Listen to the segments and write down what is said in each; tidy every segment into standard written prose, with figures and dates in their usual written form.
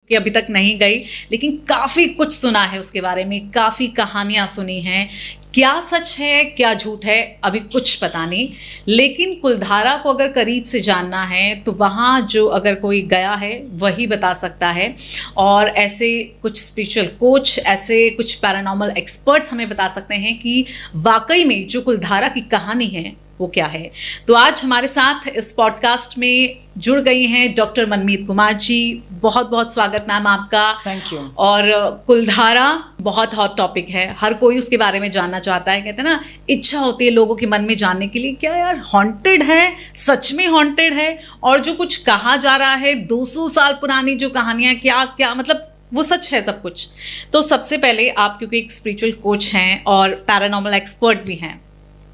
कि अभी तक नहीं गई, लेकिन काफ़ी कुछ सुना है उसके बारे में, काफ़ी कहानियाँ सुनी हैं। क्या सच है क्या झूठ है अभी कुछ पता नहीं, लेकिन कुलधारा को अगर करीब से जानना है तो वहाँ जो अगर कोई गया है वही बता सकता है। और ऐसे कुछ स्पिरिचुअल कोच, ऐसे कुछ पैरानॉर्मल एक्सपर्ट्स हमें बता सकते हैं कि वाकई में जो कुलधारा की कहानी है वो क्या है। तो आज हमारे साथ इस पॉडकास्ट में जुड़ गई हैं डॉक्टर मनमीत कुमार जी। बहुत बहुत स्वागत मैम आपका। Thank you. और कुलधारा बहुत हॉट टॉपिक है, हर कोई उसके बारे में जानना चाहता है। कहते हैं ना, इच्छा होती है लोगों के मन में जानने के लिए, क्या यार हॉन्टेड है, सच में हॉन्टेड है, और जो कुछ कहा जा रहा है 200 साल पुरानी जो कहानियाँ, क्या क्या मतलब वो सच है सब कुछ। तो सबसे पहले आप, क्योंकि एक स्पिरिचुअल कोच हैं और पैरानॉर्मल एक्सपर्ट भी हैं,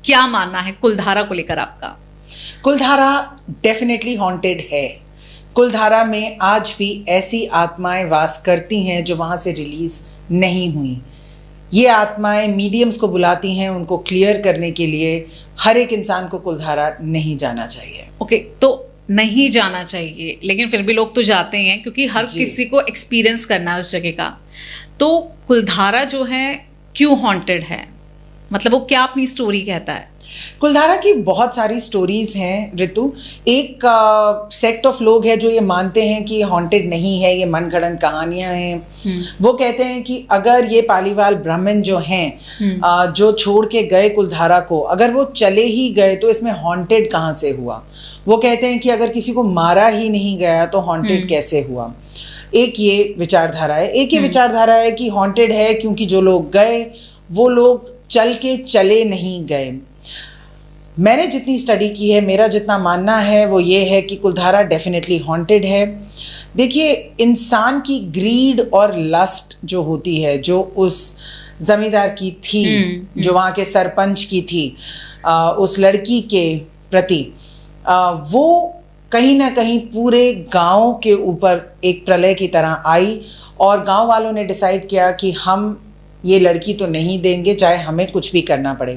क्या मानना है कुलधारा को लेकर आपका? कुलधारा डेफिनेटली हॉन्टेड है। कुलधारा में आज भी ऐसी आत्माएं वास करती हैं जो वहां से रिलीज नहीं हुई। ये आत्माएं मीडियम्स को बुलाती हैं उनको क्लियर करने के लिए। हर एक इंसान को कुलधारा नहीं जाना चाहिए। ओके, तो नहीं जाना चाहिए, लेकिन फिर भी लोग तो जाते हैं क्योंकि हर किसी को एक्सपीरियंस करना है उस जगह का। तो कुलधारा जो है क्यों हॉन्टेड है, मतलब वो क्या अपनी स्टोरी कहता है? कुलधारा की बहुत सारी स्टोरीज हैं ऋतु। एक सेक्ट ऑफ लोग है जो ये मानते हैं कि हॉन्टेड नहीं है, ये मनगढ़ंत कहानियां हैं। वो कहते हैं कि अगर ये पालीवाल ब्राह्मण जो हैं जो छोड़ के गए कुलधारा को, अगर वो चले ही गए तो इसमें हॉन्टेड कहाँ से हुआ। वो कहते हैं कि अगर किसी को मारा ही नहीं गया तो हॉन्टेड कैसे हुआ। एक ये विचारधारा है। एक ये विचारधारा है कि हॉन्टेड है क्योंकि जो लोग गए वो लोग चल के चले नहीं गए। मैंने जितनी स्टडी की है, मेरा जितना मानना है वो ये है कि कुलधारा डेफिनेटली हॉन्टेड है। देखिए, इंसान की ग्रीड और लस्ट जो होती है, जो उस जमींदार की थी, जो वहाँ के सरपंच की थी, उस लड़की के प्रति, वो कहीं ना कहीं पूरे गांव के ऊपर एक प्रलय की तरह आई। और गांव वालों ने डिसाइड किया कि हम ये लड़की तो नहीं देंगे, चाहे हमें कुछ भी करना पड़े।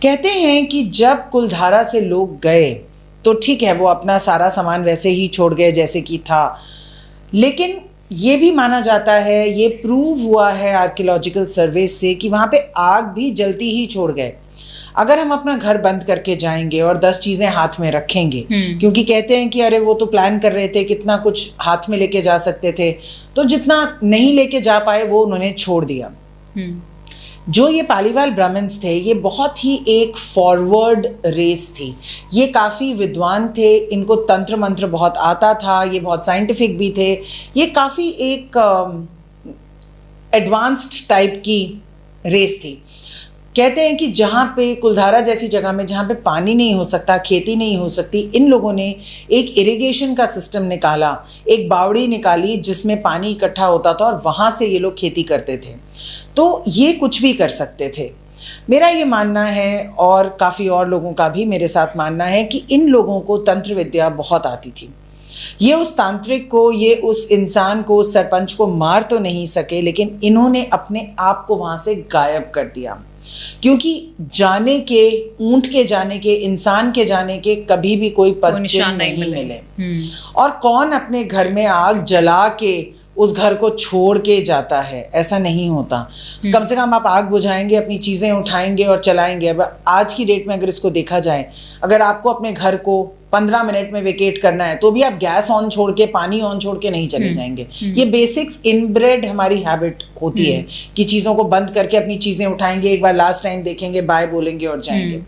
कहते हैं कि जब कुलधारा से लोग गए तो ठीक है, वो अपना सारा सामान वैसे ही छोड़ गए जैसे कि था, लेकिन ये भी माना जाता है, ये प्रूव हुआ है आर्कियोलॉजिकल सर्वे से कि वहाँ पे आग भी जलती ही छोड़ गए। अगर हम अपना घर बंद करके जाएंगे और 10 चीज़ें हाथ में रखेंगे, क्योंकि कहते हैं कि अरे वो तो प्लान कर रहे थे, कितना कुछ हाथ में लेके जा सकते थे, तो जितना नहीं लेके जा पाए वो उन्होंने छोड़ दिया। जो ये पालीवाल ब्राह्मण्स थे, ये बहुत ही एक फॉरवर्ड रेस थी। ये काफ़ी विद्वान थे, इनको तंत्र मंत्र बहुत आता था, ये बहुत साइंटिफिक भी थे। ये काफ़ी एक एडवांस्ड टाइप की रेस थी। कहते हैं कि जहाँ पे कुलधारा जैसी जगह में, जहाँ पे पानी नहीं हो सकता, खेती नहीं हो सकती, इन लोगों ने एक इरिगेशन का सिस्टम निकाला, एक बावड़ी निकाली जिसमें पानी इकट्ठा होता था और वहाँ से ये लोग खेती करते थे। तो ये कुछ भी कर सकते थे। मेरा ये मानना है, और काफ़ी और लोगों का भी मेरे साथ मानना है, कि इन लोगों को तंत्र विद्या बहुत आती थी। ये उस तांत्रिक को, ये उस इंसान को, उस सरपंच को मार तो नहीं सके, लेकिन इन्होंने अपने आप को वहाँ से गायब कर दिया। क्योंकि जाने के, ऊंट के जाने के, इंसान के जाने के कभी भी कोई पत्ते नहीं मिले। और कौन अपने घर में आग जला के उस घर को छोड़ के जाता है? ऐसा नहीं होता। कम से कम आप आग बुझाएंगे, अपनी चीज़ें उठाएंगे और चलाएंगे। अब आज की डेट में अगर इसको देखा जाए, अगर आपको अपने घर को 15 मिनट में वेकेट करना है तो भी आप गैस ऑन छोड़ के, पानी ऑन छोड़ के नहीं चले जाएंगे। ये बेसिक्स इनब्रेड हमारी हैबिट होती है कि चीज़ों को बंद करके अपनी चीज़ें उठाएंगे, एक बार लास्ट टाइम देखेंगे, बाय बोलेंगे और जाएंगे।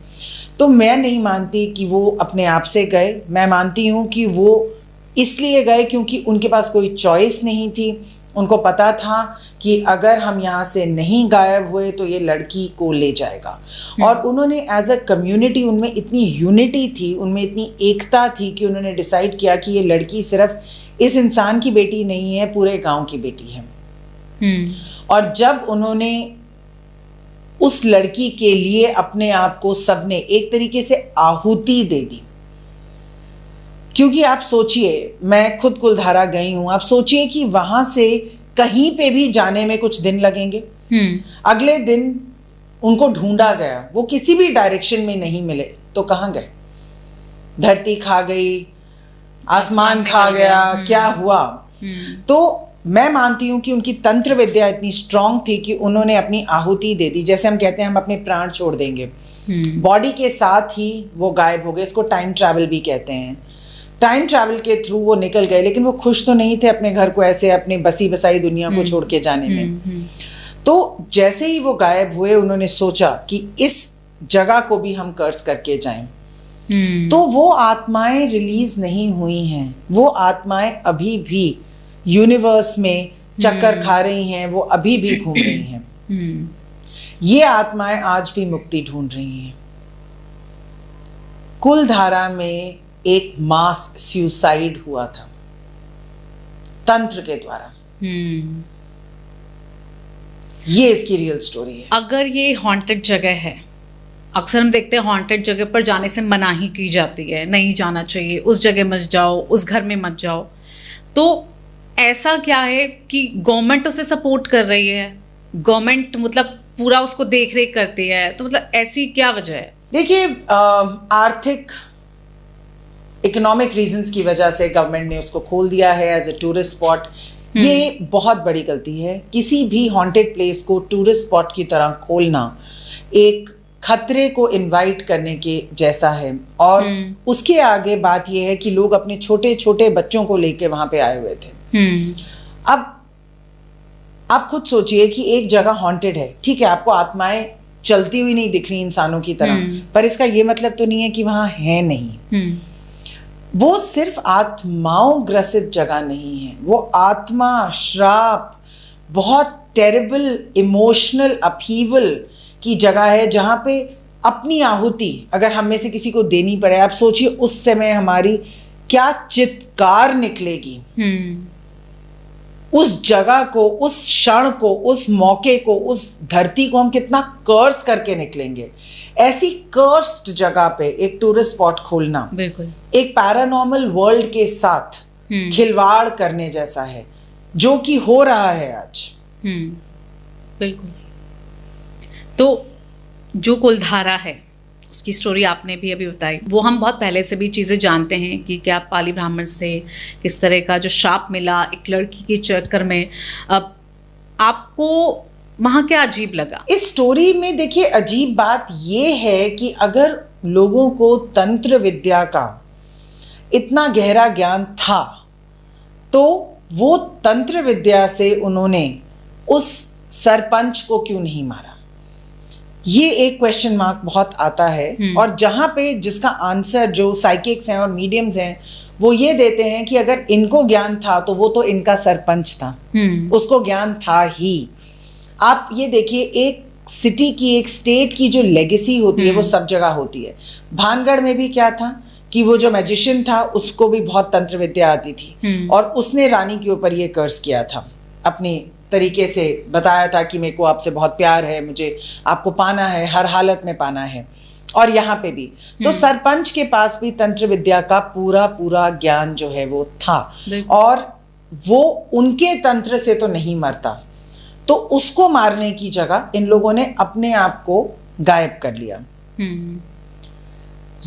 तो मैं नहीं मानती कि वो अपने आप से गए। मैं मानती हूँ कि वो इसलिए गए क्योंकि उनके पास कोई चॉइस नहीं थी। उनको पता था कि अगर हम यहाँ से नहीं गायब हुए तो ये लड़की को ले जाएगा। और उन्होंने एज अ कम्युनिटी, उनमें इतनी यूनिटी थी, उनमें इतनी एकता थी कि उन्होंने डिसाइड किया कि ये लड़की सिर्फ इस इंसान की बेटी नहीं है, पूरे गांव की बेटी है। और जब उन्होंने उस लड़की के लिए अपने आप को सबने एक तरीके से आहुति दे दी, क्योंकि आप सोचिए, मैं खुद कुलधारा गई हूं, आप सोचिए कि वहां से कहीं पे भी जाने में कुछ दिन लगेंगे। अगले दिन उनको ढूंढा गया, वो किसी भी डायरेक्शन में नहीं मिले, तो कहाँ गए? धरती खा गई, आसमान खा गया, क्या हुआ? तो मैं मानती हूँ कि उनकी तंत्र विद्या इतनी स्ट्रांग थी कि उन्होंने अपनी आहुति दे दी। जैसे हम कहते हैं हम अपने प्राण छोड़ देंगे, बॉडी के साथ ही वो गायब हो गए। इसको टाइम ट्रैवल भी कहते हैं। टाइम ट्रैवल के थ्रू वो निकल गए, लेकिन वो खुश तो नहीं थे अपने घर को ऐसे अपने बसी बसाई दुनिया को छोड़ के जाने में। तो जैसे ही वो गायब हुए, उन्होंने सोचा कि इस जगह को भी हम कर्स करके जाएं। तो वो आत्माएं रिलीज नहीं हुई हैं, वो आत्माएं अभी भी यूनिवर्स में चक्कर खा रही हैं, वो अभी भी घूम रही हैं। ये आत्माएं आज भी मुक्ति ढूंढ रही हैं। कुलधारा में एक मास सुसाइड हुआ था तंत्र के द्वारा। ये इसकी रियल स्टोरी है। अगर ये हॉन्टेड जगह है, अक्सर हम देखते हैं हॉन्टेड जगह पर जाने से मनाही की जाती है, नहीं जाना चाहिए, उस जगह मत जाओ, उस घर में मत जाओ। तो ऐसा क्या है कि गवर्नमेंट उसे सपोर्ट कर रही है, गवर्नमेंट मतलब पूरा उसको देख रेख करती है, तो मतलब ऐसी क्या वजह है? देखिए, आर्थिक इकोनॉमिक रीजंस की वजह से गवर्नमेंट ने उसको खोल दिया है एज ए टूरिस्ट स्पॉट। ये बहुत बड़ी गलती है। किसी भी हॉन्टेड प्लेस को टूरिस्ट स्पॉट की तरह खोलना एक खतरे को इनवाइट करने के जैसा है। और उसके आगे बात यह है कि लोग अपने छोटे छोटे बच्चों को लेके वहां पे आए हुए थे। अब आप खुद सोचिए कि एक जगह हॉन्टेड है, ठीक है, आपको आत्माएं चलती हुई नहीं दिख रही इंसानों की तरह, पर इसका ये मतलब तो नहीं है कि वहां है नहीं। वो सिर्फ आत्माओं ग्रसित जगह नहीं है, वो आत्मा श्राप, बहुत टेरिबल इमोशनल अपहीवल की जगह है, जहां पे अपनी आहुति अगर हम में से किसी को देनी पड़े, आप सोचिए उस समय हमारी क्या चित्कार निकलेगी। उस जगह को, उस क्षण को, उस मौके को, उस धरती को हम कितना कर्स करके निकलेंगे। ऐसी कर्स्ड जगह पे एक टूरिस्ट स्पॉट खोलना बिल्कुल एक पैरानॉर्मल वर्ल्ड के साथ खिलवाड़ करने जैसा है, जो कि हो रहा है आज। बिल्कुल। तो जो कुलधारा है उसकी स्टोरी आपने भी अभी बताई, वो हम बहुत पहले से भी चीज़ें जानते हैं कि क्या पाली ब्राह्मण से किस तरह का जो शाप मिला एक लड़की के चक्कर में। अब आपको वहाँ क्या अजीब लगा इस स्टोरी में? देखिए, अजीब बात ये है कि अगर लोगों को तंत्र विद्या का इतना गहरा ज्ञान था तो वो तंत्र विद्या से उन्होंने उस सरपंच को क्यों नहीं मारा? ये एक क्वेश्चन मार्क बहुत आता है। और जहां पे जिसका आंसर जो साइकिक्स हैं और मीडियम्स हैं वो ये देते हैं कि अगर इनको ज्ञान था तो वो तो इनका सरपंच था, उसको ज्ञान था ही। आप ये देखिए, एक सिटी की, एक स्टेट की जो लेगेसी होती है वो सब जगह होती है। भानगढ़ में भी क्या था कि वो जो मैजिशियन था उसको भी बहुत तंत्र विद्या आती थी और उसने रानी के ऊपर ये कर्ज किया था, अपनी तरीके से बताया था कि मेरे को आपसे बहुत प्यार है, मुझे आपको पाना है, हर हालत में पाना है। और यहाँ पे भी तो सरपंच के पास भी तंत्र विद्या का पूरा पूरा ज्ञान जो है वो था और वो उनके तंत्र से तो नहीं मरता। तो उसको मारने की जगह इन लोगों ने अपने आप को गायब कर लिया।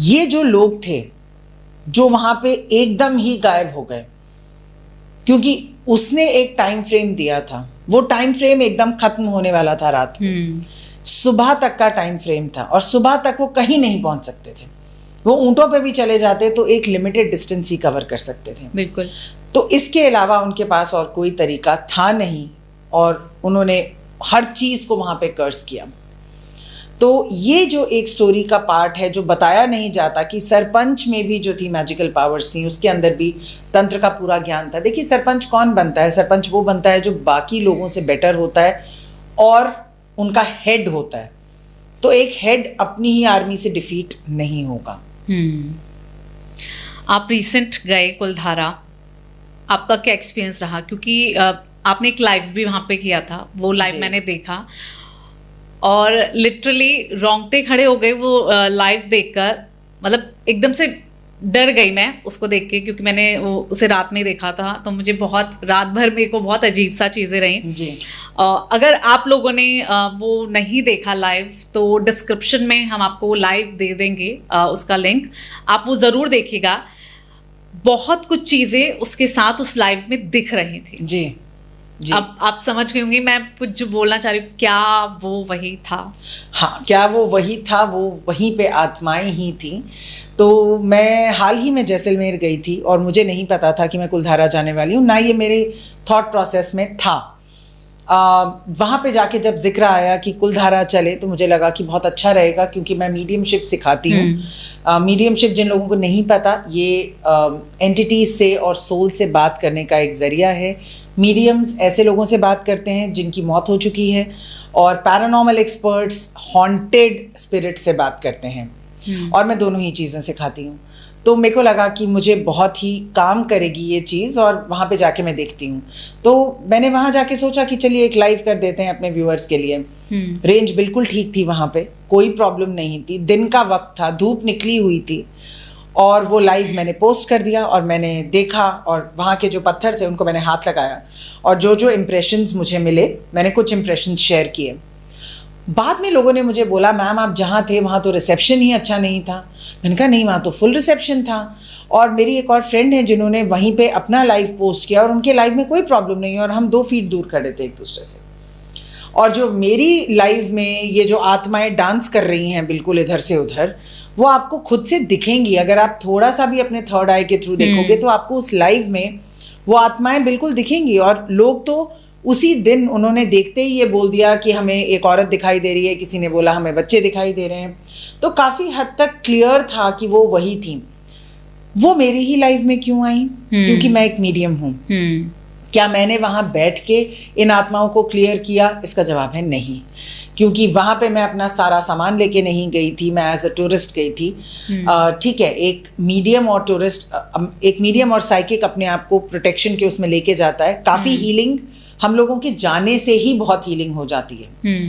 ये जो लोग थे जो वहां पे एकदम ही गायब हो गए, क्योंकि उसने एक टाइम फ्रेम दिया था, वो टाइम फ्रेम एकदम खत्म होने वाला था रात को, सुबह तक का टाइम फ्रेम था और सुबह तक वो कहीं नहीं पहुंच सकते थे। वो ऊंटों पे भी चले जाते तो एक लिमिटेड डिस्टेंस ही कवर कर सकते थे। बिल्कुल। तो इसके अलावा उनके पास और कोई तरीका था नहीं और उन्होंने हर चीज को वहां पे कर्स किया। तो ये जो एक स्टोरी का पार्ट है जो बताया नहीं जाता कि सरपंच में भी जो थी मैजिकल पावर्स थी, उसके अंदर भी तंत्र का पूरा ज्ञान था। देखिए, सरपंच कौन बनता है? सरपंच वो बनता है जो बाकी लोगों से बेटर होता है और उनका हेड होता है। तो एक हेड अपनी ही आर्मी से डिफीट नहीं होगा। आप रिसेंट गए कुलधारा, आपका क्या एक्सपीरियंस रहा? क्योंकि आपने एक लाइव भी वहाँ पे किया था, वो लाइव मैंने देखा और लिटरली रोंगटे खड़े हो गए वो लाइव देखकर। मतलब एकदम से डर गई मैं उसको देख के, क्योंकि मैंने उसे रात में देखा था। तो मुझे बहुत रात भर मेरे को बहुत अजीब सा चीज़ें रही जी। अगर आप लोगों ने वो नहीं देखा लाइव तो डिस्क्रिप्शन में हम आपको वो लाइव दे देंगे, उसका लिंक, आप वो ज़रूर देखिएगा। बहुत कुछ चीज़ें उसके साथ उस लाइव में दिख रही थी। जी। अब आप समझ गई होंगी मैं कुछ जो बोलना चाह रही हूँ, क्या वो वही था? हाँ, क्या वो वही था, वो वहीं पे आत्माएं ही थी। तो मैं हाल ही में जैसलमेर गई थी और मुझे नहीं पता था कि मैं कुलधारा जाने वाली हूँ, ना ये मेरे थॉट प्रोसेस में था। वहाँ पे जाके जब जिक्र आया कि कुलधारा चले तो मुझे लगा कि बहुत अच्छा रहेगा, क्योंकि मैं मीडियमशिप सिखाती हूँ। मीडियमशिप जिन लोगों को नहीं पता, ये एंटिटीज से और सोल से बात करने का एक ज़रिया है। मीडियम्स ऐसे लोगों से बात करते हैं जिनकी मौत हो चुकी है, और पैरानॉर्मल एक्सपर्ट्स हॉन्टेड स्पिरिट से बात करते हैं, और मैं दोनों ही चीज़ें सिखाती हूँ। तो मेरे को लगा कि मुझे बहुत ही काम करेगी ये चीज़, और वहाँ पे जाके मैं देखती हूँ। तो मैंने वहाँ जाके सोचा कि चलिए एक लाइव कर देते हैं अपने व्यूअर्स के लिए। रेंज बिल्कुल ठीक थी, वहाँ पे कोई प्रॉब्लम नहीं थी, दिन का वक्त था, धूप निकली हुई थी, और वो लाइव मैंने पोस्ट कर दिया और मैंने देखा, और वहाँ के जो पत्थर थे उनको मैंने हाथ लगाया, और जो जो इम्प्रेशंस मुझे मिले मैंने कुछ इम्प्रेशंस शेयर किए। बाद में लोगों ने मुझे बोला, मैम आप जहाँ थे वहाँ तो रिसेप्शन ही अच्छा नहीं था। मैंने कहा नहीं, वहाँ तो फुल रिसेप्शन था। और मेरी एक और फ्रेंड है जिन्होंने वहीं पे अपना लाइव पोस्ट किया, और उनके लाइव में कोई प्रॉब्लम नहीं है, और हम 2 फीट दूर खड़े थे एक दूसरे से। और जो मेरी लाइव में ये जो आत्माएं डांस कर रही हैं बिल्कुल इधर से उधर, वो आपको खुद से दिखेंगी। अगर आप थोड़ा सा भी अपने थर्ड आई के थ्रू देखोगे तो आपको उस लाइव में वो आत्माएं बिल्कुल दिखेंगी। और लोग तो उसी दिन उन्होंने देखते ही ये बोल दिया कि हमें एक औरत दिखाई दे रही है, किसी ने बोला हमें बच्चे दिखाई दे रहे हैं। तो काफ़ी हद तक क्लियर था कि वो वही थी। वो मेरी ही लाइफ में क्यों आई? क्योंकि मैं एक मीडियम हूँ। क्या मैंने वहाँ बैठ के इन आत्माओं को क्लियर किया? इसका जवाब है नहीं, क्योंकि वहाँ पे मैं अपना सारा सामान लेके नहीं गई थी, मैं एज अ टूरिस्ट गई थी। ठीक है, एक मीडियम और टूरिस्ट, एक मीडियम और साइकिक अपने आप को प्रोटेक्शन के उसमें लेके जाता है। काफ़ी हीलिंग हम लोगों के जाने से ही बहुत हीलिंग हो जाती है,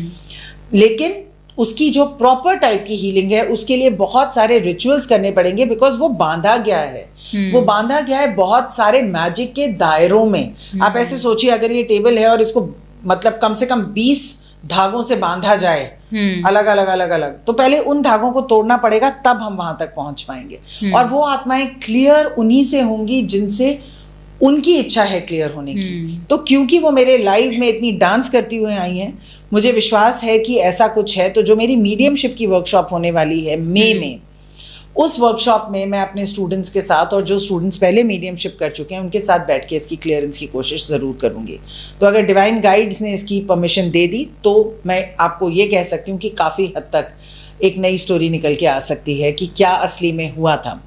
लेकिन उसकी जो प्रॉपर टाइप की हीलिंग है उसके लिए बहुत सारे रिचुअल्स करने पड़ेंगे, बिकॉज वो बांधा गया है। वो बांधा गया है बहुत सारे मैजिक के दायरों में। आप ऐसे सोचिए, अगर ये टेबल है और इसको मतलब कम से कम 20 धागों से बांधा जाए, अलग अलग अलग अलग, तो पहले उन धागों को तोड़ना पड़ेगा, तब हम वहां तक पहुंच पाएंगे। और वो आत्माएं क्लियर उन्हीं से होंगी जिनसे उनकी इच्छा है क्लियर होने की। तो क्योंकि वो मेरे लाइव में इतनी डांस करती हुए आई हैं, मुझे विश्वास है कि ऐसा कुछ है। तो जो मेरी मीडियमशिप की वर्कशॉप होने वाली है मई में, उस वर्कशॉप में मैं अपने स्टूडेंट्स के साथ, और जो स्टूडेंट्स पहले मीडियमशिप कर चुके हैं उनके साथ बैठ के इसकी क्लियरेंस की कोशिश ज़रूर करूँगी। तो अगर डिवाइन गाइड्स ने इसकी परमिशन दे दी तो मैं आपको ये कह सकती हूँ कि काफ़ी हद तक एक नई स्टोरी निकल के आ सकती है कि क्या असली में हुआ था।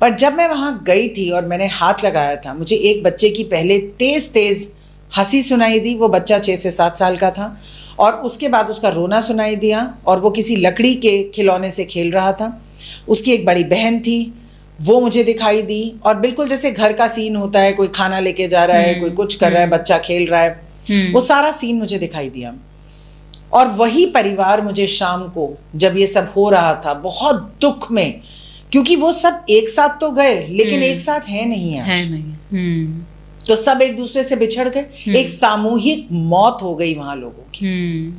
पर जब मैं वहाँ गई थी और मैंने हाथ लगाया था, मुझे एक बच्चे की पहले तेज़ तेज़ हंसी सुनाई दी। वो बच्चा 6 से 7 साल का था, और उसके बाद उसका रोना सुनाई दिया, और वो किसी लकड़ी के खिलौने से खेल रहा था। उसकी एक बड़ी बहन थी, वो मुझे दिखाई दी, और बिल्कुल जैसे घर का सीन होता है, कोई खाना लेके जा रहा है, कोई कुछ कर रहा है, बच्चा खेल रहा है, वो सारा सीन मुझे दिखाई दिया। और वही परिवार मुझे शाम को जब ये सब हो रहा था, बहुत दुख में, क्योंकि वो सब एक साथ तो गए लेकिन एक साथ है नहीं आज, है नहीं। तो सब एक दूसरे से बिछड़ गए। एक सामूहिक मौत हो गई वहां लोगों की।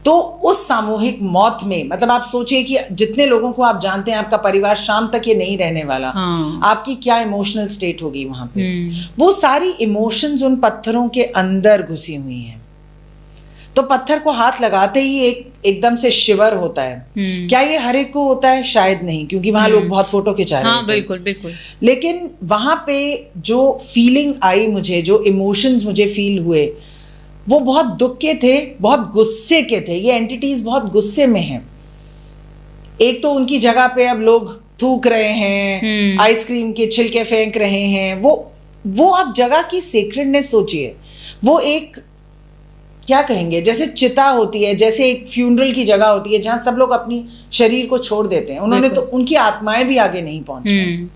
तो उस सामूहिक मौत में, मतलब आप सोचिए कि जितने लोगों को आप जानते हैं, आपका परिवार शाम तक ये नहीं रहने वाला। आपकी क्या इमोशनल स्टेट होगी वहां पे? वो सारी इमोशंस उन पत्थरों के अंदर घुसी हुई हैं। तो पत्थर को हाथ लगाते ही एकदम से शिवर होता है। क्या ये हर एक को होता है? शायद नहीं, क्योंकि वहां लोग बहुत फोटो खिंचा रहे थे। बिल्कुल बिल्कुल। लेकिन वहां पे जो फीलिंग आई मुझे, जो इमोशंस मुझे फील हुए, वो बहुत दुख के थे, बहुत गुस्से के थे। ये एंटिटीज बहुत गुस्से में हैं। एक तो उनकी जगह पे अब लोग थूक रहे हैं, आइसक्रीम के छिलके फेंक रहे हैं। वो अब जगह की सेक्रेडनेस सोचिए। वो एक, क्या कहेंगे, जैसे चिता होती है, जैसे एक फ्यूनरल की जगह होती है जहां सब लोग अपनी शरीर को छोड़ देते हैं। उन्होंने तो, उनकी आत्माएं भी आगे नहीं पहुंच पाई।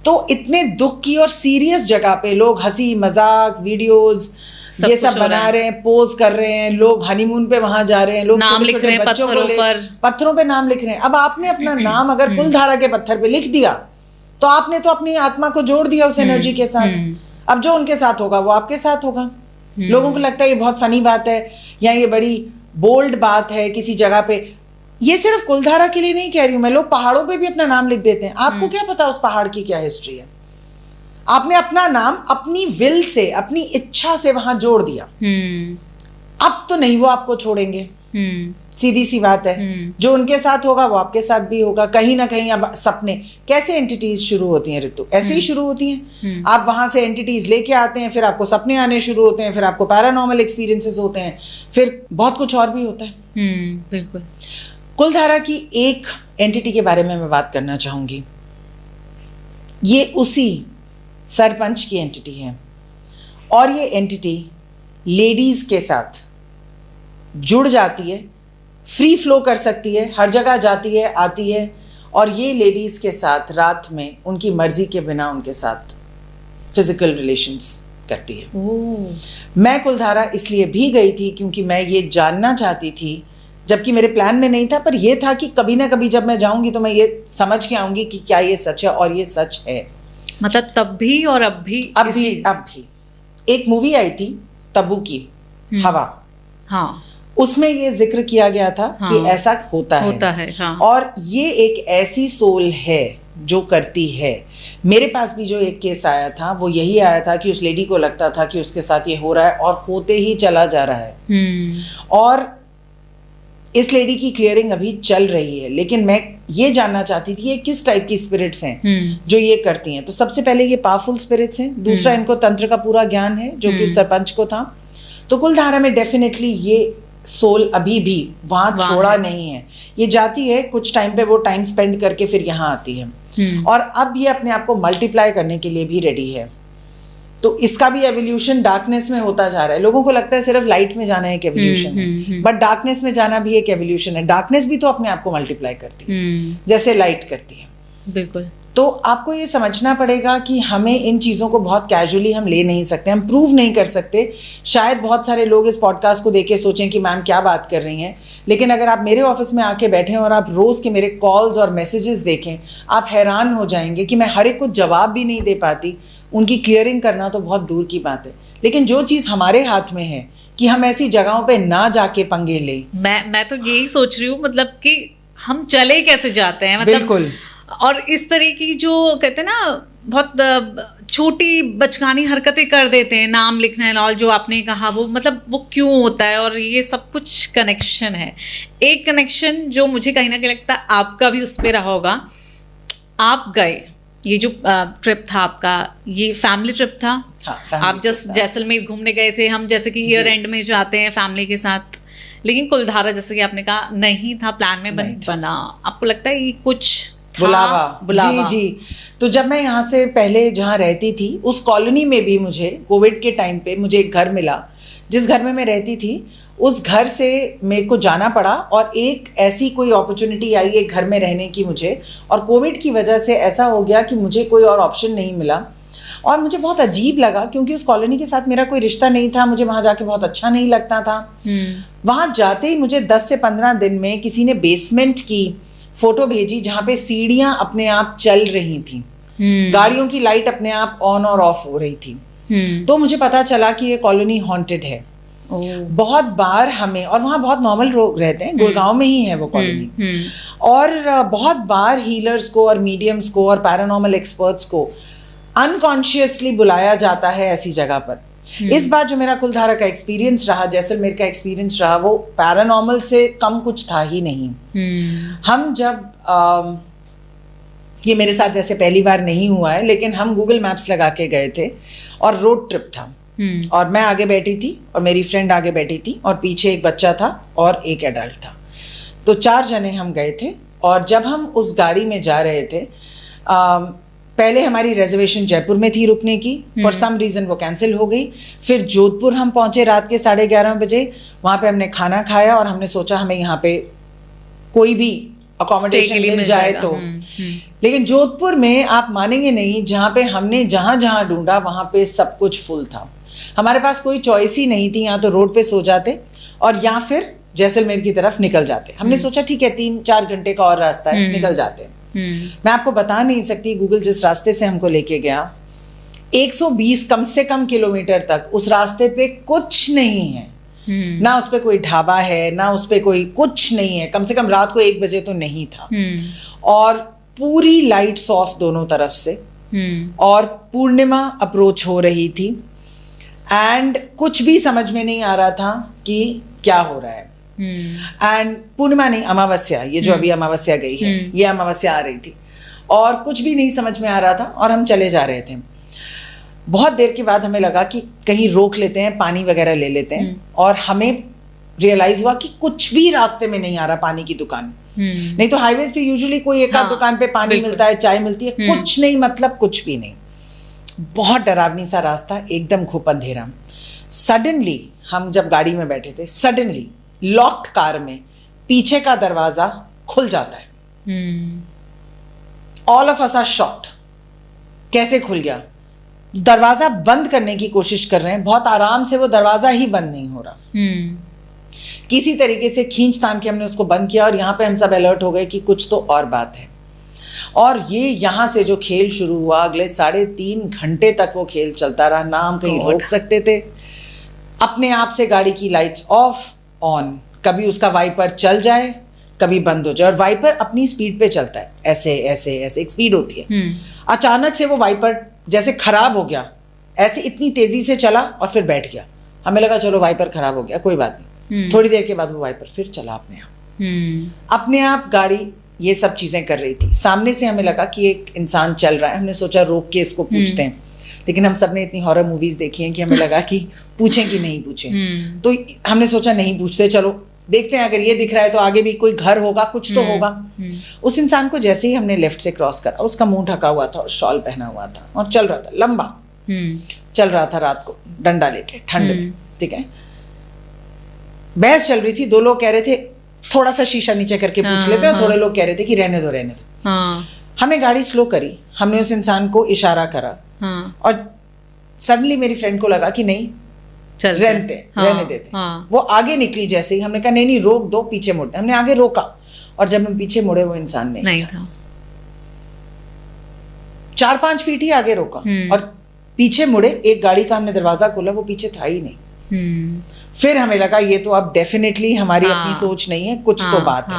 तो इतने दुख की और सीरियस जगह पे लोग हंसी मजाक वीडियोस ये सब बना रहे हैं, पोज कर रहे हैं, लोग हनीमून पे वहां जा रहे हैं, लोग नाम लिख रहे हैं पत्थरों पे नाम लिख रहे हैं। अब आपने अपना नाम अगर कुलधारा के पत्थर पे लिख दिया तो आपने तो अपनी आत्मा को जोड़ दिया उस एनर्जी के साथ। अब जो उनके साथ होगा वो आपके साथ होगा। लोगों को लगता है ये बहुत फनी बात है या ये बड़ी बोल्ड बात है किसी जगह पे। ये सिर्फ कुलधारा के लिए नहीं कह रही हूं मैं, लोग पहाड़ों पे भी अपना नाम लिख देते हैं। आपको क्या पता उस पहाड़ की क्या हिस्ट्री है? आपने अपना नाम अपनी विल से, अपनी इच्छा से वहां जोड़ दिया। अब तो नहीं वो आपको छोड़ेंगे, सीधी सी बात है। जो उनके साथ होगा वो आपके साथ भी होगा। कहीं ना कहीं अब सपने कैसे एंटिटीज शुरू होती हैं ऋतु, ऐसे ही शुरू होती हैं। आप वहां से एंटिटीज लेके आते हैं, फिर आपको सपने आने शुरू होते हैं, फिर आपको पैरानॉर्मल एक्सपीरियंसेस होते हैं, फिर बहुत कुछ और भी होता है। बिल्कुल। कुलधारा की एक एंटिटी के बारे में मैं बात करना चाहूंगी। ये उसी सरपंच की एंटिटी है और ये एंटिटी लेडीज के साथ जुड़ जाती है, फ्री फ्लो कर सकती है, हर जगह जाती है, आती है, और ये लेडीज के साथ रात में उनकी मर्जी के बिना उनके साथ फिजिकल रिलेशंस करती है। मैं कुलधारा इसलिए भी गई थी क्योंकि मैं ये जानना चाहती थी, जबकि मेरे प्लान में नहीं था, पर यह था कि कभी ना कभी जब मैं जाऊंगी तो मैं ये समझ के आऊंगी कि क्या ये सच है, और ये सच है। मतलब तब भी और अब भी? अब भी एक मूवी आई थी तब्बू की, हवा। हाँ, उसमें ये जिक्र किया गया था कि ऐसा होता है। हाँ। और ये एक ऐसी सोल है जो करती है। मेरे पास भी जो एक केस आया था वो यही आया था कि उस लेडी को लगता था कि उसके साथ ये हो रहा है और होते ही चला जा रहा है। और इस लेडी की क्लियरिंग अभी चल रही है, लेकिन मैं ये जानना चाहती थी ये किस टाइप की स्पिरिट्स हैं जो ये करती हैं। तो सबसे पहले ये पावरफुल स्पिरिट्स हैं, दूसरा इनको तंत्र का पूरा ज्ञान है जो कि उस सरपंच को था। तो कुलधारा में डेफिनेटली ये सोल अभी भी वहां छोड़ा नहीं है। ये जाती है, कुछ टाइम पे वो टाइम स्पेंड करके फिर यहाँ आती है, और अब ये अपने आप को मल्टीप्लाई करने के लिए भी रेडी है। तो इसका भी एवोल्यूशन डार्कनेस में होता जा रहा है। लोगों को लगता है सिर्फ लाइट में जाना एक एवोल्यूशन है, बट डार्कनेस में जाना भी एक एवोल्यूशन है। डार्कनेस भी तो अपने आप को मल्टीप्लाई करती है जैसे लाइट करती है। बिल्कुल। तो आपको ये समझना पड़ेगा कि हमें इन चीज़ों को बहुत कैजुअली हम ले नहीं सकते, हम प्रूव नहीं कर सकते। शायद बहुत सारे लोग इस पॉडकास्ट को देख के सोचें कि मैम क्या बात कर रही हैं, लेकिन अगर आप मेरे ऑफिस में आके बैठें और आप रोज़ के मेरे कॉल्स और मैसेजेस देखें, आप हैरान हो जाएंगे कि मैं हर एक को जवाब भी नहीं दे पाती। उनकी क्लियरिंग करना तो बहुत दूर की बात है, लेकिन जो चीज़ हमारे हाथ में है कि हम ऐसी जगहों पे ना जाके पंगे लें। मैं तो यही सोच रही हूँ, मतलब कि हम चले कैसे जाते हैं, मतलब बिल्कुल। और इस तरह की जो कहते हैं ना बहुत छोटी बचकानी हरकतें कर देते हैं, नाम लिखना है और जो आपने कहा वो, मतलब वो क्यों होता है, और ये सब कुछ कनेक्शन है। एक कनेक्शन जो मुझे कहीं ना कहीं लगता है आपका भी उस पर रहा होगा। आप गए, ये जो ट्रिप था आपका, ये फैमिली ट्रिप था। हाँ, आप जस्ट जैसलमेर घूमने गए थे, हम जैसे कि ईयर एंड में जाते हैं फैमिली के साथ, लेकिन कुलधारा जैसे कि आपने कहा नहीं था प्लान में, बना। आपको लगता है ये कुछ बुलावा। जी। तो जब मैं यहाँ से पहले जहाँ रहती थी उस कॉलोनी में भी मुझे कोविड के टाइम पे मुझे एक घर मिला। जिस घर में मैं रहती थी उस घर से मेरे को जाना पड़ा, और एक ऐसी कोई अपॉर्चुनिटी आई एक घर में रहने की मुझे, और कोविड की वजह से ऐसा हो गया कि मुझे कोई और ऑप्शन नहीं मिला। और मुझे बहुत अजीब लगा क्योंकि उस कॉलोनी के साथ मेरा कोई रिश्ता नहीं था, मुझे वहाँ जाके बहुत अच्छा नहीं लगता था। वहाँ जाते ही मुझे 10 से 15 दिन में किसी ने बेसमेंट की फोटो भेजी जहाँ पे सीढ़ियाँ अपने आप चल रही थी, गाड़ियों की लाइट अपने आप ऑन और ऑफ हो रही थी। तो मुझे पता चला कि ये कॉलोनी हॉन्टेड है। बहुत बार हमें, और वहाँ बहुत नॉर्मल लोग रहते हैं, गुड़गांव में ही है वो कॉलोनी, और बहुत बार हीलर्स को और मीडियम्स को और पैरानॉर्मल एक्सपर्ट्स को अनकॉन्शियसली बुलाया जाता है ऐसी जगह पर। इस बार जो मेरा कुलधारा का एक्सपीरियंस रहा, जैसलमेर का एक्सपीरियंस रहा, वो पैरानॉर्मल से कम कुछ था ही नहीं। हम जब ये मेरे साथ वैसे पहली बार नहीं हुआ है, लेकिन हम गूगल मैप्स लगा के गए थे और रोड ट्रिप था, और मैं आगे बैठी थी और मेरी फ्रेंड आगे बैठी थी और पीछे एक बच्चा था और एक एडल्ट था। तो 4 जने हम गए थे। और जब हम उस गाड़ी में जा रहे थे, पहले हमारी रिजर्वेशन जयपुर में थी रुकने की, फॉर सम रीज़न वो कैंसिल हो गई। फिर जोधपुर हम पहुंचे रात के 11:30 बजे। वहाँ पे हमने खाना खाया और हमने सोचा हमें यहाँ पे कोई भी अकोमोडेशन मिल जाए तो। लेकिन जोधपुर में आप मानेंगे नहीं, जहाँ पे हमने जहाँ ढूंढा वहाँ पे सब कुछ फुल था। हमारे पास कोई चॉइस ही नहीं थी, या तो रोड पे सो जाते और या फिर जैसलमेर की तरफ निकल जाते। हमने सोचा ठीक है 3-4 घंटे का और रास्ता है, निकल जाते। मैं आपको बता नहीं सकती, गूगल जिस रास्ते से हमको लेके गया 120 कम से कम किलोमीटर तक उस रास्ते पे कुछ नहीं है। ना उस पे कोई ढाबा है, ना उस पे कोई कुछ नहीं है। कम से कम रात को 1 बजे तो नहीं था। और पूरी लाइट्स ऑफ दोनों तरफ से, और पूर्णिमा अप्रोच हो रही थी एंड कुछ भी समझ में नहीं आ रहा था कि क्या हो रहा है। एंड पूर्णिमा नहीं, अमावस्या, ये जो अभी अमावस्या गई है, ये अमावस्या आ रही थी और कुछ भी नहीं समझ में आ रहा था और हम चले जा रहे थे। बहुत देर के बाद हमें लगा कि कहीं रोक लेते हैं, पानी वगैरह ले लेते हैं, और हमें रियलाइज हुआ कि कुछ भी रास्ते में नहीं आ रहा पानी की दुकान। नहीं तो हाईवेज पे यूजुअली कोई एक आध दुकान पे पानी मिलता है, चाय मिलती है, कुछ नहीं, मतलब कुछ भी नहीं। बहुत डरावनी सा रास्ता, एकदम घुप अंधेरा। सडनली हम जब गाड़ी में बैठे थे, सडनली लॉक्ड कार में पीछे का दरवाजा खुल जाता है। All of us are shocked, कैसे खुल गया? दरवाजा बंद करने की कोशिश कर रहे हैं, बहुत आराम से, वो दरवाजा ही बंद नहीं हो रहा। किसी तरीके से खींच तान के हमने उसको बंद किया और यहाँ पे हम सब अलर्ट हो गए कि कुछ तो और बात है। और ये यहाँ से जो खेल शुरू हुआ, अगले 3.5 घंटे तक वो खेल चलता रहा, ना हम कहीं रोक सकते थे। अपने आप से गाड़ी की लाइट्स ऑफ ऑन, कभी उसका वाइपर चल जाए, कभी बंद हो जाए, और वाइपर अपनी स्पीड पे चलता है, ऐसे ऐसे ऐसे एक स्पीड होती है। अचानक से वो वाइपर जैसे खराब हो गया, ऐसे इतनी तेजी से चला और फिर बैठ गया। हमें लगा चलो वाइपर खराब हो गया, कोई बात नहीं। थोड़ी देर के बाद वो वाइपर फिर चला अपने आप गाड़ी ये सब चीजें कर रही थी। सामने से हमें लगा कि एक इंसान चल रहा है, हमने सोचा रोक के इसको पूछते हैं, लेकिन हम सबने इतनी हॉरर मूवीज देखी हैं कि हमें लगा कि पूछें कि नहीं पूछें। तो हमने सोचा नहीं पूछते, चलो देखते हैं, अगर ये दिख रहा है तो आगे भी कोई घर होगा, कुछ तो होगा। उस इंसान को जैसे ही हमने लेफ्ट से क्रॉस करा, उसका मुंह ढका हुआ था और शॉल पहना हुआ था और चल रहा था, लंबा चल रहा था, रात को डंडा लेके, ठंड में, ठीक है। बहस चल रही थी, 2 लोग कह रहे थे थोड़ा सा शीशा नीचे करके पूछ लेते हैं, और थोड़े लोग कह रहे थे कि रहने दो। हमने गाड़ी स्लो करी, हमने उस इंसान को इशारा करा, और सडनली मेरी फ्रेंड को लगा कि नहीं रहने देते। वो आगे निकली, जैसे ही हमने कहा नहीं रोक दो, पीछे मुड़ते। हमने आगे रोका और जब हम पीछे मुड़े वो इंसान नहीं था। 4-5 फीट ही आगे रोका और पीछे मुड़े, एक गाड़ी का हमने दरवाजा खोला, वो पीछे था ही नहीं। फिर हमें लगा ये तो अब डेफिनेटली हमारी अपनी सोच नहीं है, कुछ तो बात है।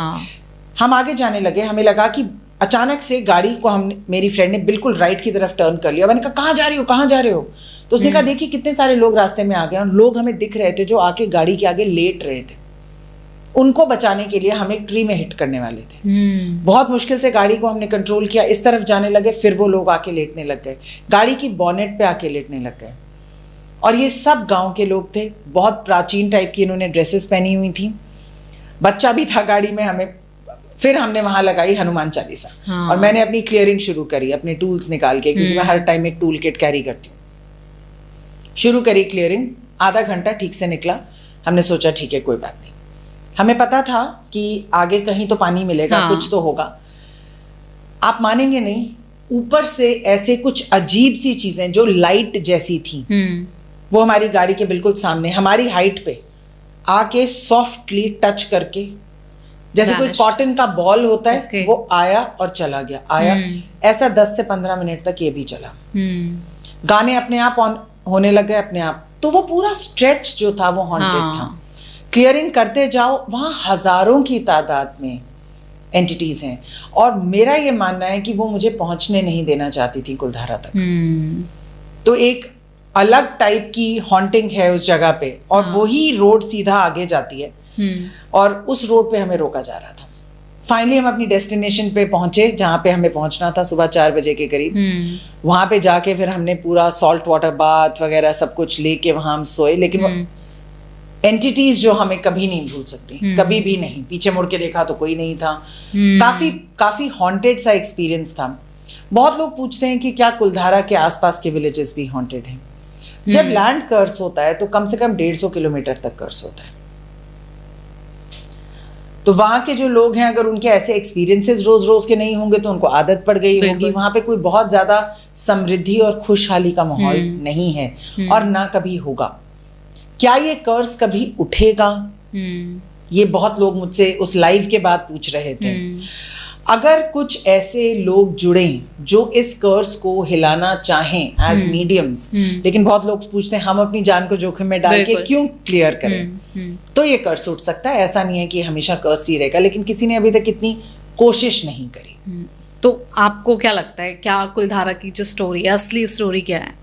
हम आगे जाने लगे, हमें लगा कि अचानक से गाड़ी को मेरी फ्रेंड ने बिल्कुल राइट की तरफ टर्न कर लिया। मैंने कहा कहाँ जा रही हो, कहाँ जा रहे हो? तो उसने कहा देखिए कितने सारे लोग रास्ते में आ गए, और लोग हमें दिख रहे थे जो आके गाड़ी के आगे लेट रहे थे। उनको बचाने के लिए हम एक ट्री में हिट करने वाले थे। बहुत मुश्किल से गाड़ी को हमने कंट्रोल किया, इस तरफ जाने लगे, फिर वो लोग आके लेटने लग गए, गाड़ी की बॉनेट पे आके लेटने लग गए। और ये सब गांव के लोग थे, बहुत प्राचीन टाइप की इन्होंने ड्रेसेस पहनी हुई थी, बच्चा भी था गाड़ी में। फिर हमने वहां लगाई हनुमान चालीसा, और मैंने अपनी क्लियरिंग शुरू करी अपने टूल्स निकाल के, क्योंकि मैं हर टाइम एक टूल किट कैरी करती हूँ। शुरू करी क्लियरिंग, आधा घंटा ठीक से निकला। हमने सोचा ठीक है कोई बात नहीं, हमें पता था कि आगे कहीं तो पानी मिलेगा, कुछ तो होगा। आप मानेंगे नहीं, ऊपर से ऐसे कुछ अजीब सी चीजें जो लाइट जैसी थी, वो हमारी गाड़ी के बिल्कुल सामने, हमारी हाइट पे आके सॉफ्टली टच करके, जैसे कोई कॉटन का बॉल होता है, वो आया और चला गया, आया। ऐसा 10 से 15 मिनट तक ये भी चला। गाने अपने आप ऑन होने लग गए अपने आप। तो वो पूरा स्ट्रेच जो था वो हॉन्टेड था। क्लियरिंग करते जाओ, वहां हजारों की तादाद में एंटिटीज हैं, और मेरा ये मानना है कि वो मुझे पहुंचने नहीं देना चाहती थी कुलधारा तक। तो एक अलग टाइप की हॉन्टिंग है उस जगह पे, और वही रोड सीधा आगे जाती है, और उस रोड पे हमें रोका जा रहा था। फाइनली हम अपनी डेस्टिनेशन पे पहुंचे, जहाँ पे हमें पहुंचना था, सुबह 4 बजे के करीब। वहां पे जाके फिर हमने पूरा सॉल्ट वाटर बाथ वगैरह सब कुछ लेके वहां हम सोए। लेकिन वो एंटिटीज जो हमें कभी नहीं भूल सकती, कभी भी नहीं। पीछे मुड़ के देखा तो कोई नहीं था। काफी हॉन्टेड सा एक्सपीरियंस था। बहुत लोग पूछते हैं कि क्या कुलधारा के आसपास के विलेजेस भी हॉन्टेड हैं? जब लैंड कर्स होता है तो कम से कम 150 किलोमीटर तक कर्स होता है। तो वहां के जो लोग हैं, अगर उनके ऐसे एक्सपीरियंसेस रोज रोज के नहीं होंगे तो उनको आदत पड़ गई होगी। वहां पे कोई बहुत ज्यादा समृद्धि और खुशहाली का माहौल नहीं है, और ना कभी होगा। क्या ये कर्स कभी उठेगा? ये बहुत लोग मुझसे उस लाइव के बाद पूछ रहे थे। अगर कुछ ऐसे लोग जुड़े जो इस कर्स को हिलाना चाहें एज मीडियम्स, लेकिन बहुत लोग पूछते हैं हम अपनी जान को जोखिम में डाल के क्यों क्लियर करें, तो ये कर्स उठ सकता है। ऐसा नहीं है कि हमेशा कर्स ही रहेगा, लेकिन किसी ने अभी तक इतनी कोशिश नहीं करी। तो आपको क्या लगता है, क्या कुलधारा की जो स्टोरी है, असली स्टोरी क्या है?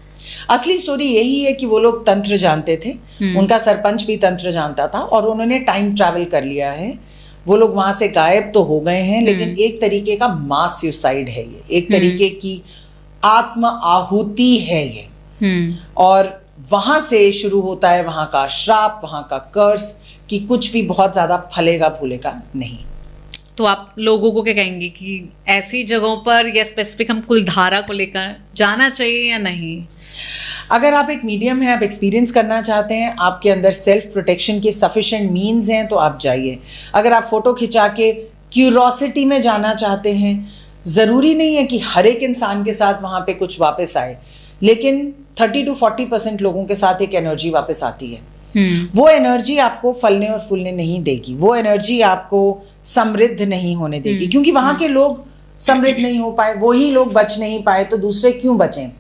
असली स्टोरी यही है कि वो लोग तंत्र जानते थे, उनका सरपंच भी तंत्र जानता था और उन्होंने टाइम ट्रैवल कर लिया है। वो लोग वहां से गायब तो हो गए हैं, लेकिन एक तरीके का मास सुसाइड है ये, एक तरीके की आत्म आहुति है ये। और वहां से शुरू होता है वहां का श्राप, वहां का कर्स, कि कुछ भी बहुत ज्यादा फलेगा फूलेगा नहीं। तो आप लोगों को क्या कहेंगे कि ऐसी जगहों पर या स्पेसिफिक हम कुलधारा को लेकर जाना चाहिए या नहीं? अगर आप एक मीडियम है, आप एक्सपीरियंस करना चाहते हैं, आपके अंदर सेल्फ प्रोटेक्शन के सफिशिएंट मीन्स हैं, तो आप जाइए। अगर आप फोटो खिंचा के क्यूरोसिटी में जाना चाहते हैं, ज़रूरी नहीं है कि हर एक इंसान के साथ वहाँ पे कुछ वापस आए, लेकिन 30 to 40% लोगों के साथ एक एनर्जी वापस आती है। वो एनर्जी आपको फलने और फूलने नहीं देगी, वो एनर्जी आपको समृद्ध नहीं होने देगी, क्योंकि वहाँ के लोग समृद्ध नहीं हो पाए, वही लोग बच नहीं पाए, तो दूसरे क्यों बचें?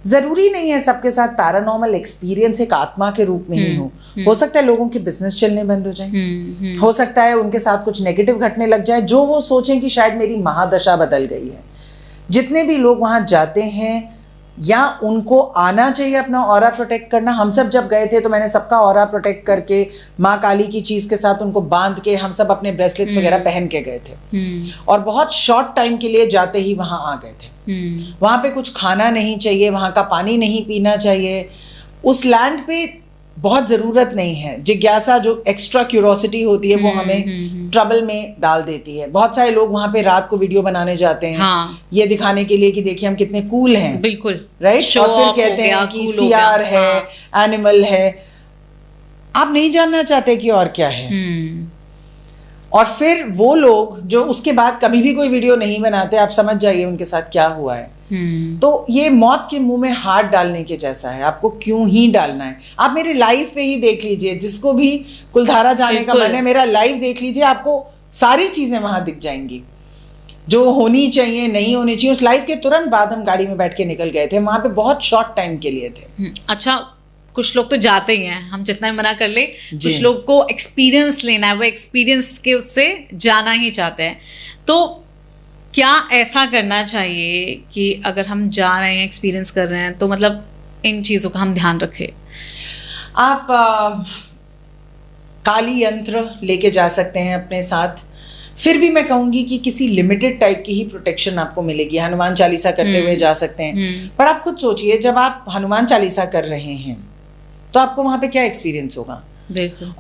जरूरी नहीं है सबके साथ पैरानॉर्मल एक्सपीरियंस एक आत्मा के रूप में ही हो सकता है लोगों के बिजनेस चलने बंद हो जाए, हो सकता है उनके साथ कुछ नेगेटिव घटने लग जाए, जो वो सोचें कि शायद मेरी महादशा बदल गई है। जितने भी लोग वहां जाते हैं, या उनको आना चाहिए अपना ऑरा प्रोटेक्ट करना। हम सब जब गए थे तो मैंने सबका ऑरा प्रोटेक्ट करके माँ काली की चीज के साथ उनको बांध के हम सब अपने ब्रेसलेट्स वगैरह पहन के गए थे, और बहुत शॉर्ट टाइम के लिए जाते ही वहां आ गए थे। वहां पे कुछ खाना नहीं चाहिए, वहां का पानी नहीं पीना चाहिए। उस लैंड पे बहुत ज़रूरत नहीं है। जिज्ञासा जो एक्स्ट्रा क्यूरोसिटी होती है वो हमें ट्रबल में डाल देती है। बहुत सारे लोग वहां पे रात को वीडियो बनाने जाते हैं, हाँ। ये दिखाने के लिए कि देखिए हम कितने कूल हैं, बिल्कुल राइट, और फिर कहते हैं कि सीआर है, एनिमल है। आप नहीं जानना चाहते कि और क्या है। और फिर वो लोग जो उसके बाद कभी भी कोई वीडियो नहीं बनाते, आप समझ जाइए उनके साथ क्या हुआ है। तो ये मौत के मुंह में हाथ डालने के जैसा है। आपको क्यों ही डालना है? आप मेरे लाइव पे ही देख लीजिए, जिसको भी कुलधारा जाने का मन है मेरा लाइव देख लीजिए, आपको सारी चीजें वहां दिख जाएंगी जो होनी चाहिए, नहीं होनी चाहिए। उस लाइव के तुरंत बाद हम गाड़ी में बैठ के निकल गए थे, वहां पे बहुत शॉर्ट टाइम के लिए थे। अच्छा, कुछ लोग तो जाते ही हैं, हम जितना भी मना कर ले, कुछ लोग को एक्सपीरियंस लेना है, वो एक्सपीरियंस के उससे जाना ही चाहते हैं। तो क्या ऐसा करना चाहिए कि अगर हम जा रहे हैं, एक्सपीरियंस कर रहे हैं, तो मतलब इन चीज़ों का हम ध्यान रखें? आप काली यंत्र लेके जा सकते हैं अपने साथ। फिर भी मैं कहूँगी कि किसी लिमिटेड टाइप की ही प्रोटेक्शन आपको मिलेगी। हनुमान चालीसा करते हुए जा सकते हैं, पर आप खुद सोचिए, जब आप हनुमान चालीसा कर रहे हैं तो आपको वहाँ पे क्या एक्सपीरियंस होगा।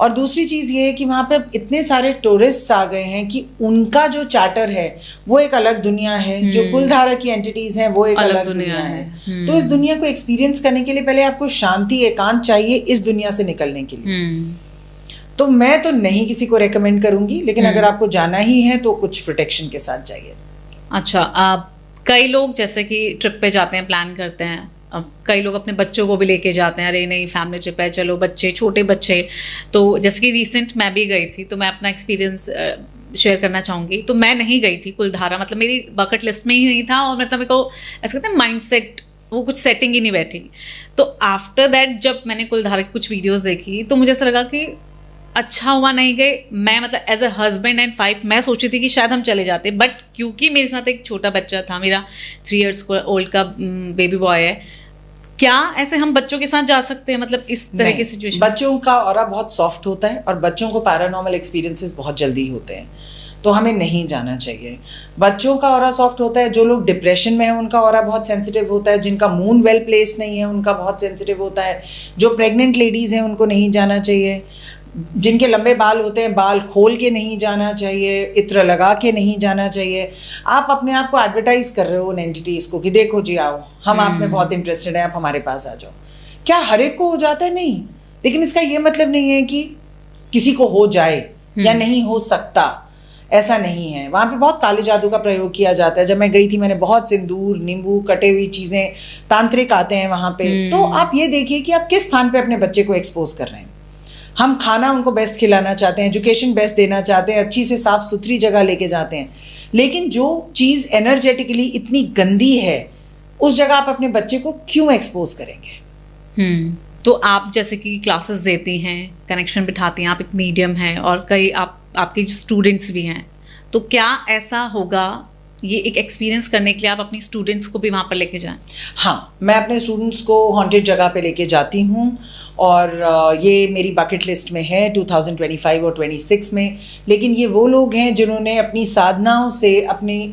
और दूसरी चीज ये है कि वहां पे इतने सारे टूरिस्ट आ गए हैं कि उनका जो चार्टर है वो एक अलग दुनिया है, जो कुलधारा की एंटिटीज हैं वो एक अलग दुनिया है। तो इस दुनिया को एक्सपीरियंस करने के लिए पहले आपको शांति, एकांत चाहिए इस दुनिया से निकलने के लिए। तो मैं तो नहीं किसी को रेकमेंड करूंगी, लेकिन अगर आपको जाना ही है तो कुछ प्रोटेक्शन के साथ जाइए। अच्छा, कई लोग जैसे कि ट्रिप पे जाते हैं, प्लान करते हैं, अब कई लोग अपने बच्चों को भी लेके जाते हैं, अरे नहीं फैमिली ट्रिप है, चलो बच्चे, छोटे बच्चे। तो जैसे कि रिसेंट मैं भी गई थी, तो मैं अपना एक्सपीरियंस शेयर करना चाहूँगी। तो मैं नहीं गई थी कुलधारा, मतलब मेरी बकेट लिस्ट में ही नहीं था, और मतलब मेरे को ऐसा कहते हैं माइंड सेट, वो कुछ सेटिंग ही नहीं बैठी। तो आफ्टर दैट जब मैंने कुलधारा की कुछ वीडियोज़ देखी तो मुझे ऐसा लगा कि अच्छा हुआ नहीं गए। मैं मतलब as a husband and wife मैं सोची थी कि शायद हम चले जाते, बट क्योंकि मेरे साथ एक छोटा बच्चा था, मेरा 3 years ओल्ड का बेबी बॉय है। क्या ऐसे हम बच्चों के साथ जा सकते हैं, मतलब इस तरह की सिचुएशन? बच्चों का ऑरा बहुत सॉफ्ट होता है और बच्चों को पैरानॉर्मल एक्सपीरियंसेस बहुत जल्दी होते हैं, तो हमें नहीं जाना चाहिए। बच्चों का ऑरा सॉफ्ट होता है, जो लोग डिप्रेशन में हैं उनका ऑरा बहुत सेंसिटिव होता है, जिनका मून वेल प्लेस नहीं है उनका बहुत सेंसिटिव होता है, जो प्रेग्नेंट लेडीज़ हैं उनको नहीं जाना चाहिए, जिनके लंबे बाल होते हैं बाल खोल के नहीं जाना चाहिए, इत्र लगा के नहीं जाना चाहिए। आप अपने आप को एडवर्टाइज कर रहे हो उन एंटिटीज को कि देखो जी आओ, हम आप में बहुत इंटरेस्टेड हैं, आप हमारे पास आ जाओ। क्या हर एक को हो जाता है? नहीं, लेकिन इसका ये मतलब नहीं है कि किसी को हो जाए या नहीं हो सकता, ऐसा नहीं है। वहाँ पे बहुत काले जादू का प्रयोग किया जाता है। जब मैं गई थी मैंने बहुत सिंदूर, नींबू, कटे हुई चीज़ें, तांत्रिक आते हैं वहाँ पे। तो आप ये देखिए कि आप किस स्थान पे अपने बच्चे को एक्सपोज कर रहे हैं। हम खाना उनको बेस्ट खिलाना चाहते हैं, एजुकेशन बेस्ट देना चाहते हैं, अच्छी से साफ सुथरी जगह लेके जाते हैं, लेकिन जो चीज़ एनर्जेटिकली इतनी गंदी है उस जगह आप अपने बच्चे को क्यों एक्सपोज करेंगे? तो आप जैसे कि क्लासेस देती हैं, कनेक्शन बिठाती हैं, आप एक मीडियम हैं, और कई आपके स्टूडेंट्स भी हैं, तो क्या ऐसा होगा ये एक एक्सपीरियंस करने के लिए आप अपनी स्टूडेंट्स को भी वहाँ पर लेके जाएं? हाँ, मैं अपने स्टूडेंट्स को हॉन्टेड जगह पे लेके जाती हूँ और ये मेरी बकेट लिस्ट में है 2025 और 26 में। लेकिन ये वो लोग हैं जिन्होंने अपनी साधनाओं से अपनी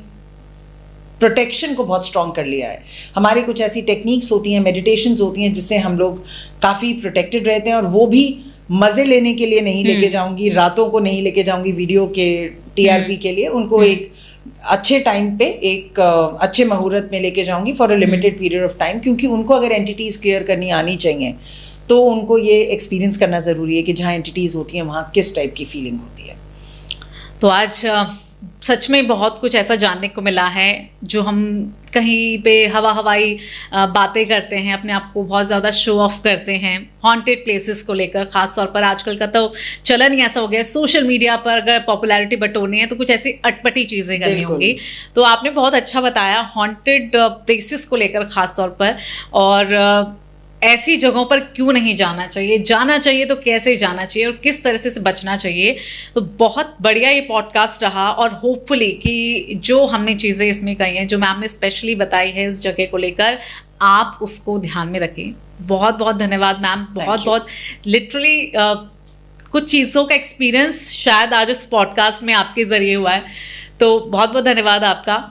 प्रोटेक्शन को बहुत स्ट्रॉन्ग कर लिया है। हमारी कुछ ऐसी टेक्निक्स होती हैं, मेडिटेशंस होती हैं जिससे हम लोग काफ़ी प्रोटेक्टेड रहते हैं, और वो भी मज़े लेने के लिए नहीं लेके जाऊंगी, रातों को नहीं लेके जाऊंगी वीडियो के TRP के लिए। उनको एक अच्छे टाइम पे, एक अच्छे मुहूर्त में लेके जाऊंगी for a limited period of time, क्योंकि उनको अगर एंटिटीज़ क्लियर करनी आनी चाहिए तो उनको ये एक्सपीरियंस करना ज़रूरी है कि जहाँ एंटिटीज़ होती हैं वहाँ किस टाइप की फीलिंग होती है। तो आज सच में बहुत कुछ ऐसा जानने को मिला है जो हम कहीं पे हवाई बातें करते हैं, अपने आप को बहुत ज़्यादा शो ऑफ करते हैं हॉन्टेड प्लेसेस को लेकर। ख़ास तौर पर आजकल का तो चलन ही ऐसा हो गया है, सोशल मीडिया पर अगर पॉपुलैरिटी बटोरनी है तो कुछ ऐसी अटपटी चीज़ें करनी होंगी। तो आपने बहुत अच्छा बताया हॉन्टेड प्लेसेस को लेकर ख़ास तौर पर, और ऐसी जगहों पर क्यों नहीं जाना चाहिए, जाना चाहिए तो कैसे जाना चाहिए और किस तरह से बचना चाहिए। तो बहुत बढ़िया ये पॉडकास्ट रहा, और होपफुली कि जो हमने चीज़ें इसमें कही हैं, जो मैम ने स्पेशली बताई है इस जगह को लेकर, आप उसको ध्यान में रखें। बहुत बहुत धन्यवाद मैम। बहुत लिटरली कुछ चीज़ों का एक्सपीरियंस शायद आज इस पॉडकास्ट में आपके ज़रिए हुआ है, तो बहुत बहुत धन्यवाद आपका।